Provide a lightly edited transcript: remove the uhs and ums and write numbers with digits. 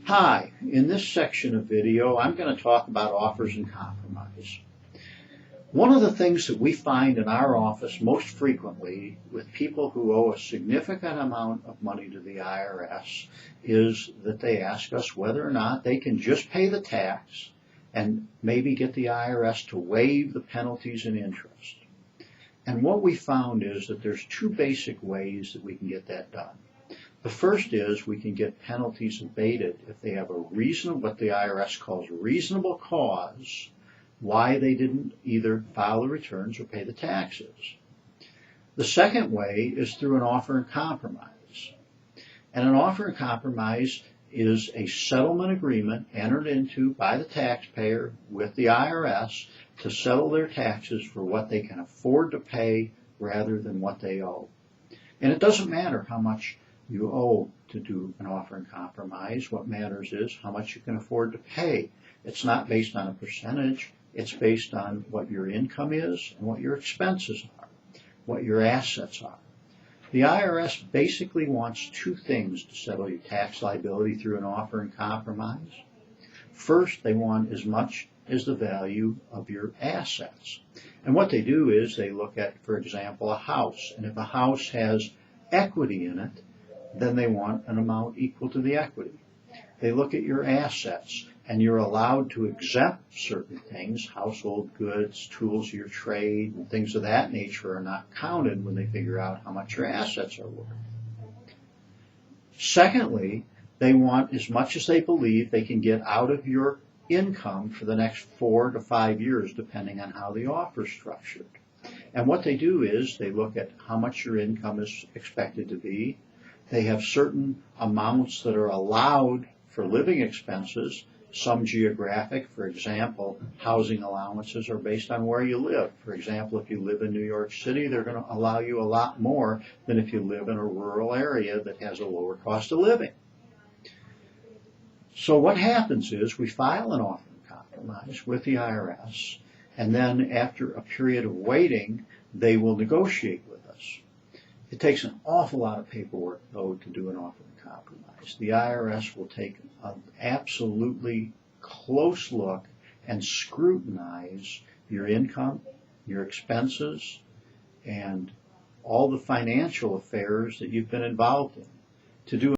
Hi, in this section of video, I'm going to talk about offers and compromise. One of the things that we find in our office most frequently with people who owe a significant amount of money to the IRS is that they ask us whether or not they can just pay the tax and maybe get the IRS to waive the penalties and interest. And what we found is that there's two basic ways that we can get that done. The first is we can get penalties abated if they have a reasonable, what the IRS calls reasonable cause, why they didn't either file the returns or pay the taxes. The second way is through an offer and compromise. And an offer and compromise is a settlement agreement entered into by the taxpayer with the IRS to settle their taxes for what they can afford to pay rather than what they owe. And it doesn't matter how much you owe to do an offer and compromise. What matters is how much you can afford to pay. It's not based on a percentage. It's based on what your income is and what your expenses are, what your assets are. The IRS basically wants two things to settle your tax liability through an offer and compromise. First, they want as much as the value of your assets. And what they do is they look at, for example, a house. And if a house has equity in it, then they want an amount equal to the equity. They look at your assets, and you're allowed to exempt certain things, household goods, tools of your trade, and things of that nature are not counted when they figure out how much your assets are worth. Secondly, they want as much as they believe they can get out of your income for the next 4 to 5 years, depending on how the offer is structured. And what they do is they look at how much your income is expected to be. They have certain amounts that are allowed for living expenses, some geographic. For example, housing allowances are based on where you live. For example, if you live in New York City, they're going to allow you a lot more than if you live in a rural area that has a lower cost of living. So what happens is we file an offer and compromise with the IRS, and then after a period of waiting, they will negotiate with us. It takes an awful lot of paperwork, though, to do an offer and compromise. The IRS will take an absolutely close look and scrutinize your income, your expenses, and all the financial affairs that you've been involved in. To do